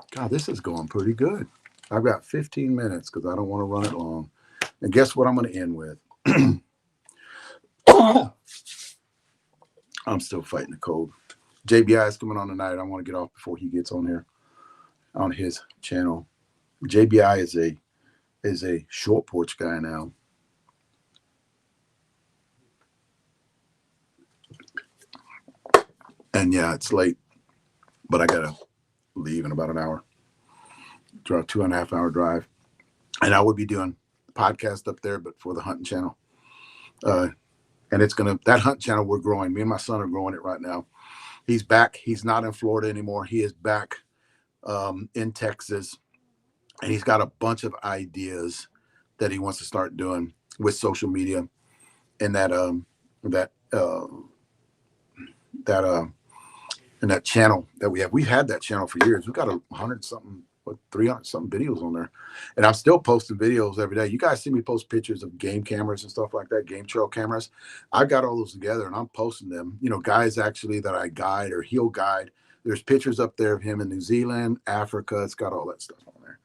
God, this is going pretty good. I've got 15 minutes because I don't want to run it long. And guess what I'm going to end with? I'm still fighting the cold. JBI is coming on tonight. I want to get off before he gets on here on his channel. JBI is a short porch guy now. And yeah, it's late, but I gotta leave in about an hour. Drive 2.5 hour drive, and I would be doing podcast up there, but for the hunting channel. And it's that hunting channel we're growing. Me and my son are growing it right now. He's back. He's not in Florida anymore. He is back in Texas, and he's got a bunch of ideas that he wants to start doing with social media, and that channel that we have. We've had that channel for years. We've got 300 something videos on there, and I'm still posting videos every day. You guys see me post pictures of game cameras and stuff like that, game trail cameras. I got all those together and I'm posting them. Guys actually that I guide or he'll guide. There's pictures up there of him in New Zealand, Africa. It's got all that stuff on there.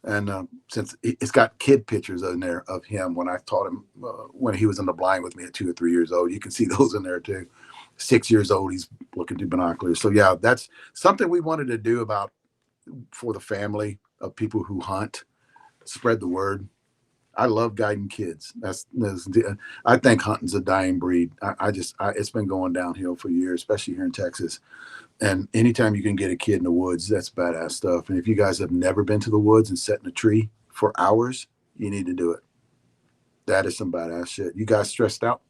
And since it's got kid pictures in there of him when I taught him when he was in the blind with me at 2 or 3 years old. You can see those in there too. 6 years old, he's looking through binoculars. So yeah, that's something we wanted to do for the family of people who hunt. Spread the word. I love guiding kids. I think hunting's a dying breed. It's been going downhill for years, especially here in Texas. And anytime you can get a kid in the woods, that's badass stuff. And if you guys have never been to the woods and sat in a tree for hours, you need to do it. That is some badass shit. You guys stressed out?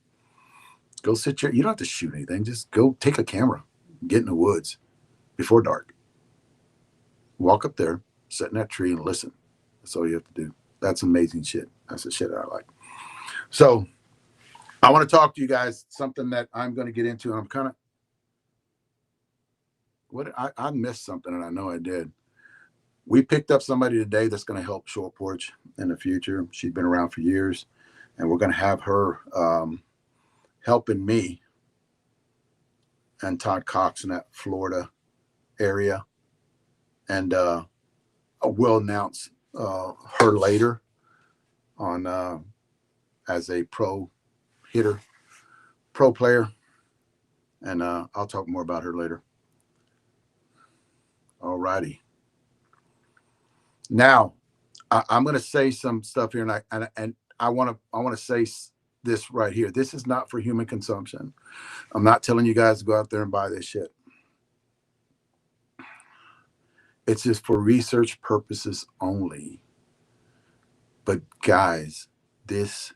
Go sit you don't have to shoot anything. Just go take a camera, get in the woods before dark. Walk up there, sit in that tree and listen. That's all you have to do. That's amazing shit. That's the shit that I like. So I want to talk to you guys, something that I'm going to get into. And I'm kind of, I missed something, and I know I did. We picked up somebody today that's going to help Short Porch in the future. She's been around for years, and we're going to have her helping me and Todd Cox in that Florida area. And we'll announce her later on as a pro player. And I'll talk more about her later. All righty. Now, I'm going to say some stuff here, and I want to say this right here. This is not for human consumption. I'm not telling you guys to go out there and buy this shit. It's just for research purposes only. But guys, this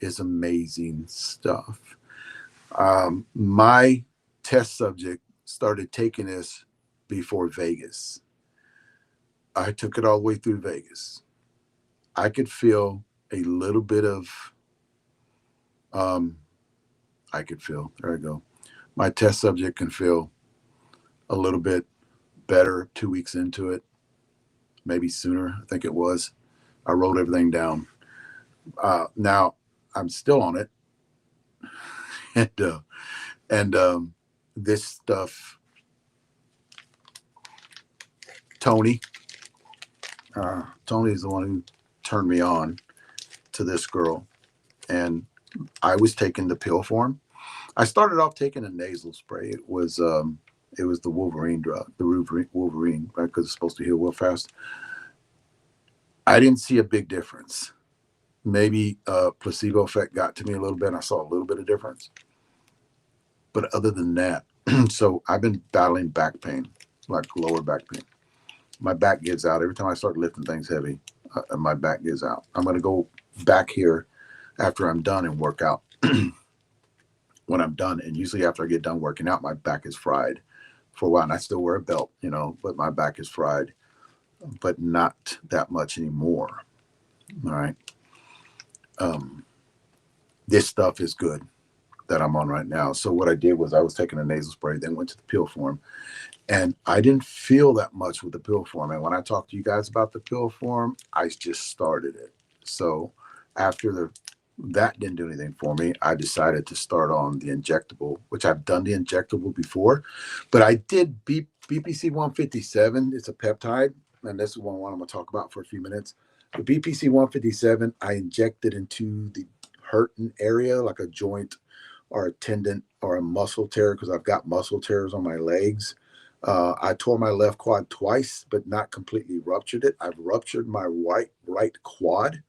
is amazing stuff. My test subject started taking this before Vegas. I took it all the way through Vegas. I could feel a little bit of, there I go. My test subject can feel a little bit better 2 weeks into it, maybe sooner. I think it was. I wrote everything down. Now I'm still on it. and this stuff, Tony is the one who turned me on to this girl, and I was taking the pill form. I started off taking a nasal spray. It was the Wolverine drug, the Wolverine, right? Because it's supposed to heal real fast. I didn't see a big difference. Maybe placebo effect got to me a little bit. And I saw a little bit of difference. But other than that, so I've been battling back pain, like lower back pain. My back gives out. Every time I start lifting things heavy, my back gives out. I'm going to go back here after I'm done and work out. when I'm done. And usually after I get done working out, my back is fried for a while. And I still wear a belt, but my back is fried, but not that much anymore. All right. This stuff is good that I'm on right now. So what I did was I was taking a nasal spray, then went to the pill form, and I didn't feel that much with the pill form. And when I talked to you guys about the pill form, I just started it. So after that didn't do anything for me, I decided to start on the injectable, which I've done the injectable before, but I did BPC 157. It's a peptide, and this is one I'm going to talk about for a few minutes. The BPC 157, I injected into the hurting area, like a joint or a tendon or a muscle tear, because I've got muscle tears on my legs. I tore my left quad twice, but not completely ruptured it. I've ruptured my right quad,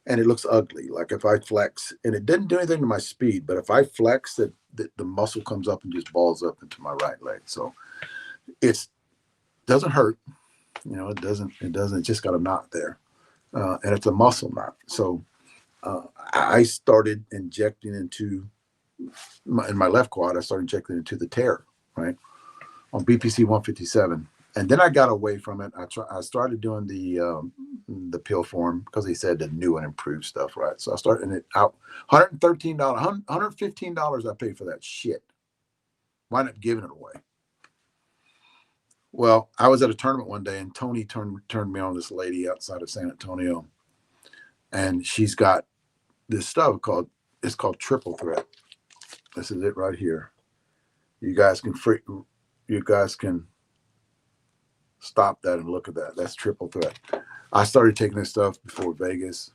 and it looks ugly. Like if I flex, and it didn't do anything to my speed, but if I flex, the muscle comes up and just balls up into my right leg. So it doesn't hurt, it doesn't. It just got a knot there, and it's a muscle knot. So I started injecting into in my left quad. I started injecting into the tear, right, on BPC 157. And then I got away from it. I started doing the pill form because they said the new and improved stuff, right? So I started it out $113, $115 I paid for that shit. Why not giving it away? Well, I was at a tournament one day, and Tony turned me on this lady outside of San Antonio, and she's got this stuff called triple threat. This is it right here. You guys can stop that and look at that. That's triple threat. I started taking this stuff before Vegas.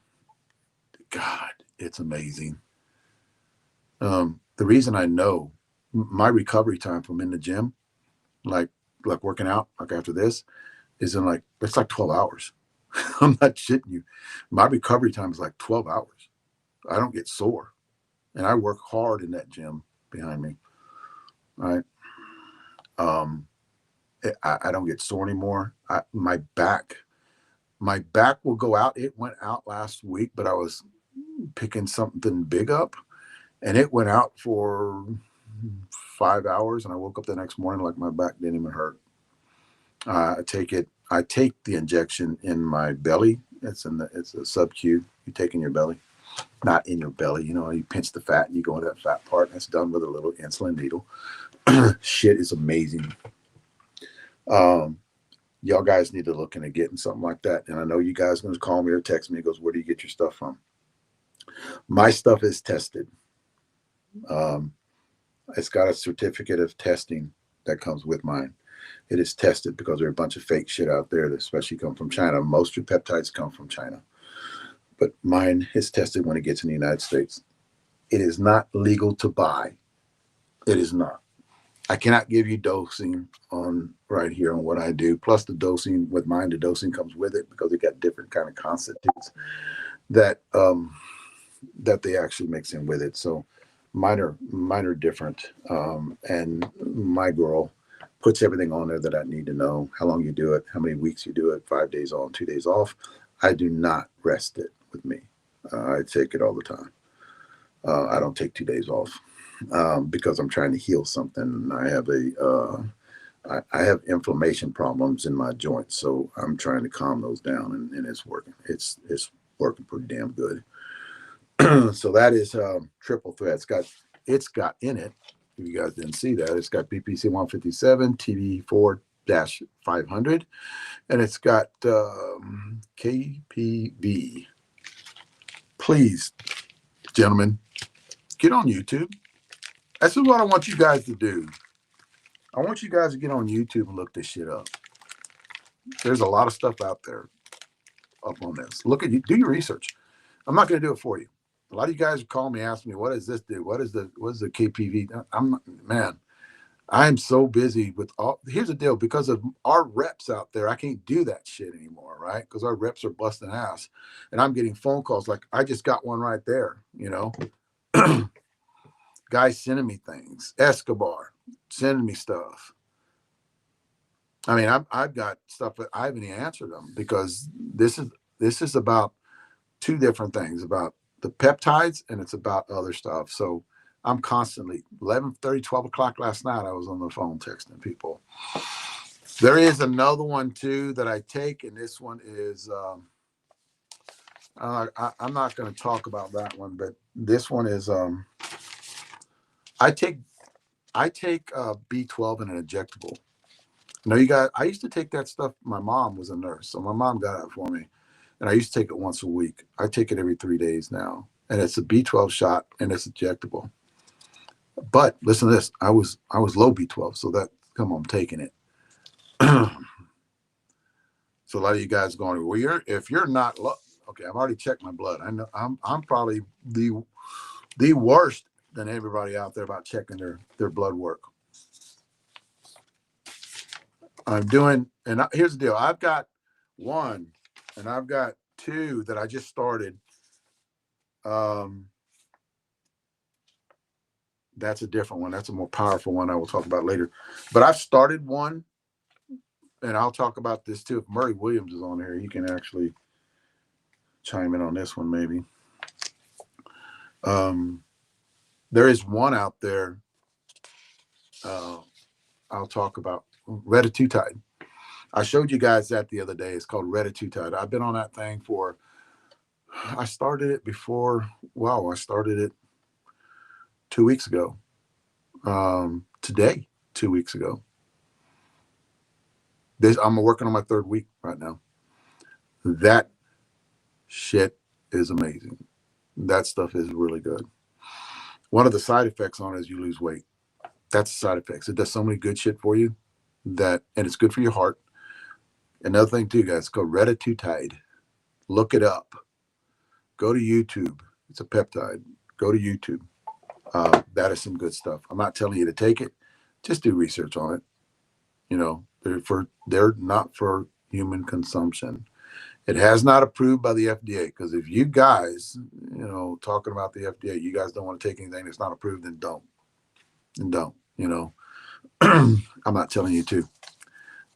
God, it's amazing. The reason I know my recovery time from in the gym, like working out, like after this, is it's like 12 hours. I'm not shitting you. My recovery time is like 12 hours. I don't get sore, and I work hard in that gym behind me. Right. I don't get sore anymore. My back will go out. It went out last week, but I was picking something big up, and it went out for 5 hours, and I woke up the next morning like my back didn't even hurt. I take the injection in my belly. It's a sub-Q. You take in your belly, not in your belly. You pinch the fat and you go into that fat part. And it's done with a little insulin needle. Shit is amazing. Y'all guys need to look into getting something like that. And I know you guys are going to call me or text me. It goes, where do you get your stuff from? My stuff is tested. It's got a certificate of testing that comes with mine. It is tested because there are a bunch of fake shit out there that especially come from China. Most of your peptides come from China. But mine is tested when it gets in the United States. It is not legal to buy. It is not. I cannot give you dosing on right here on what I do. Plus the dosing with mine, the dosing comes with it because it got different kind of constitutes that they actually mix in with it. So mine are different. And my girl puts everything on there that I need to know. How long you do it, how many weeks you do it, 5 days on, 2 days off. I do not rest it with me. I take it all the time. I don't take 2 days off. Because I'm trying to heal something. I have inflammation problems in my joints, so I'm trying to calm those down, and it's working. It's working pretty damn good. So that is triple threat. It's got in it. If you guys didn't see that, it's got BPC 157, TV4-500, and it's got KPV. Please, gentlemen, get on YouTube. This is what I want you guys to do. I want you guys to get on YouTube and look this shit up. There's a lot of stuff out there up on this. Look at you, do your research. I'm not going to do it for you. A lot of you guys call me, ask me, what does this do? What is the KPV? I am so busy with all. Here's the deal, because of our reps out there, I can't do that shit anymore, right? Because our reps are busting ass, and I'm getting phone calls like I just got one right there. Guys sending me things. Escobar sending me stuff. I mean, I've got stuff that I haven't even answered them, because this is about two different things, about the peptides, and it's about other stuff. So I'm constantly 11:30, 12 o'clock last night. I was on the phone texting people. There is another one too that I take, and this one is I'm not going to talk about that one, but this one is I take B12 in an injectable. No, you guys, I used to take that stuff. My mom was a nurse, so my mom got it for me, and I used to take it once a week. I take it every 3 days now, and it's a B12 shot, and it's injectable. But listen to this: I was low B12, so that come on, I'm taking it. So a lot of you guys going, well, if you're not low, okay, I've already checked my blood. I know I'm probably the worst than everybody out there about checking their blood work. I'm doing, and here's the deal: I've got one, and I've got two that I just started. That's a different one. That's a more powerful one I will talk about later. But I've started one, and I'll talk about this too. If Murray Williams is on here, he can actually chime in on this one maybe. There is one out there I'll talk about, Redditutide. I showed you guys that the other day. It's called Redditutide. I've been on that thing I started it before, I started it 2 weeks ago. Today, 2 weeks ago. I'm working on my third week right now. That shit is amazing. That stuff is really good. One of the side effects on it is you lose weight. That's the side effects. It does so many good shit for you and it's good for your heart. Another thing too, guys, it's called Redditutide. Look it up. Go to YouTube. It's a peptide. Go to YouTube. That is some good stuff. I'm not telling you to take it. Just do research on it. You know, they're not for human consumption. It has not approved by the FDA, because if you guys, talking about the FDA, you guys don't want to take anything that's not approved, then don't. And don't, I'm not telling you to.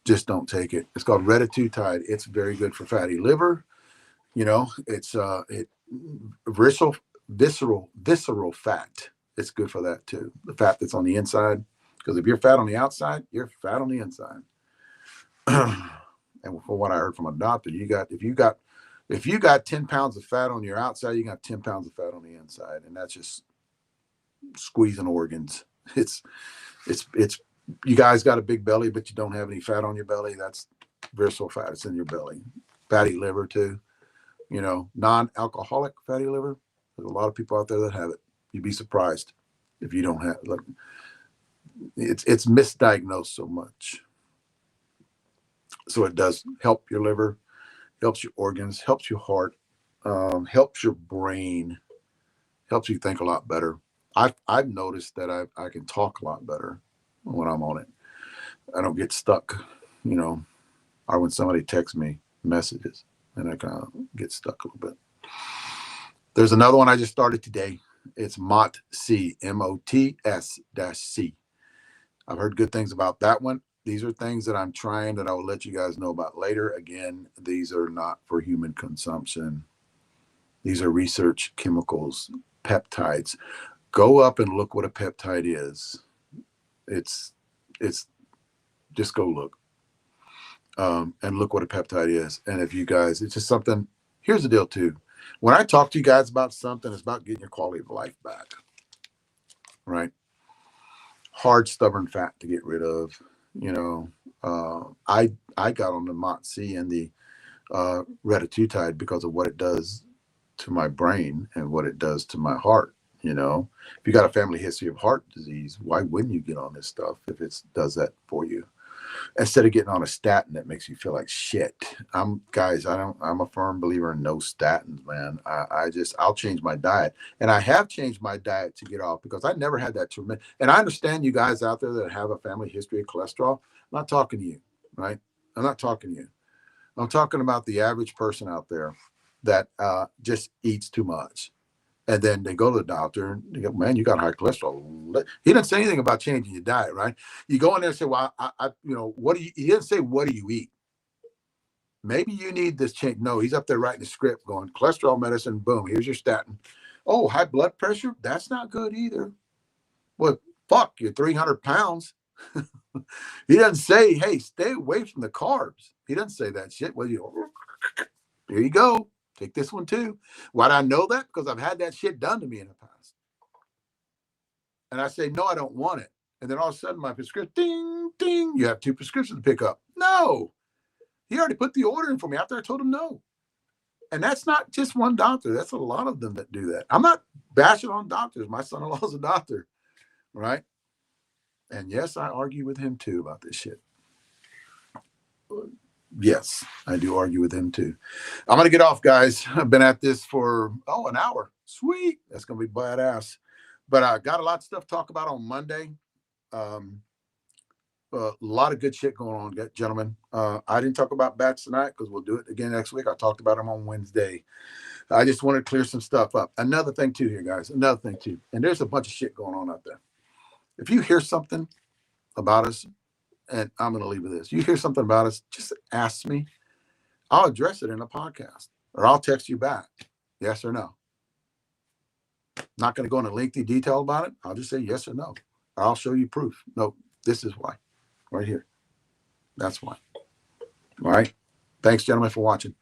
Just don't take it. It's called Redditutide. It's very good for fatty liver. It's visceral fat. It's good for that too. The fat that's on the inside. Because if you're fat on the outside, you're fat on the inside. And from what I heard from a doctor, if you got 10 pounds of fat on your outside, you got 10 pounds of fat on the inside. And that's just squeezing organs. It's you guys got a big belly, but you don't have any fat on your belly. That's visceral fat. It's in your belly. Fatty liver too. Non-alcoholic fatty liver. There's a lot of people out there that have it. You'd be surprised if you don't have it. It's misdiagnosed so much. So it does help your liver, helps your organs, helps your heart, helps your brain, helps you think a lot better. I've noticed that I can talk a lot better when I'm on it. I don't get stuck, or when somebody texts me messages, and I kind of get stuck a little bit. There's another one I just started today. It's MOTS-C, MOTS-C. I've heard good things about that one. These are things that I'm trying that I will let you guys know about later. Again, these are not for human consumption. These are research chemicals, peptides. Go up and look what a peptide is. It's just go look and look what a peptide is. And if you guys, it's just something. Here's the deal too. When I talk to you guys about something, it's about getting your quality of life back, right? Hard, stubborn fat to get rid of. I got on the MOTS-C and the Redditutide because of what it does to my brain and what it does to my heart. If you got a family history of heart disease, why wouldn't you get on this stuff if it does that for you? Instead of getting on a statin that makes you feel like shit. I'm a firm believer in no statins, man. I'll change my diet. And I have changed my diet to get off, because I never had that tremendous. And I understand you guys out there that have a family history of cholesterol. I'm not talking to you, right? I'm not talking to you. I'm talking about the average person out there that just eats too much. And then they go to the doctor and they go, man, you got high cholesterol. He didn't say anything about changing your diet, right? You go in there and say, well, he didn't say, what do you eat? Maybe you need this change. No, he's up there writing a script going, cholesterol medicine, boom, here's your statin. Oh, high blood pressure? That's not good either. Well, fuck, you're 300 pounds. He doesn't say, hey, stay away from the carbs. He doesn't say that shit. Well, here you go. Take this one too. Why do I know that? Because I've had that shit done to me in the past. And I say, no, I don't want it. And then all of a sudden my prescription, ding, ding, you have 2 prescriptions to pick up. No, he already put the order in for me after I told him no. And that's not just one doctor. That's a lot of them that do that. I'm not bashing on doctors. My son-in-law is a doctor, right? And yes, I argue with him too about this shit. Yes, I do argue with him too. I'm going to get off, guys. I've been at this for, an hour. Sweet. That's going to be badass. But I got a lot of stuff to talk about on Monday. A lot of good shit going on, gentlemen. I didn't talk about bats tonight because we'll do it again next week. I talked about them on Wednesday. I just want to clear some stuff up. Another thing too here, guys. Another thing too. And there's a bunch of shit going on out there. If you hear something about us, and I'm going to leave with this. You hear something about us, just ask me. I'll address it in a podcast, or I'll text you back. Yes or no. Not going to go into lengthy detail about it. I'll just say yes or no. I'll show you proof. No, this is why. Right here. That's why. All right. Thanks, gentlemen, for watching.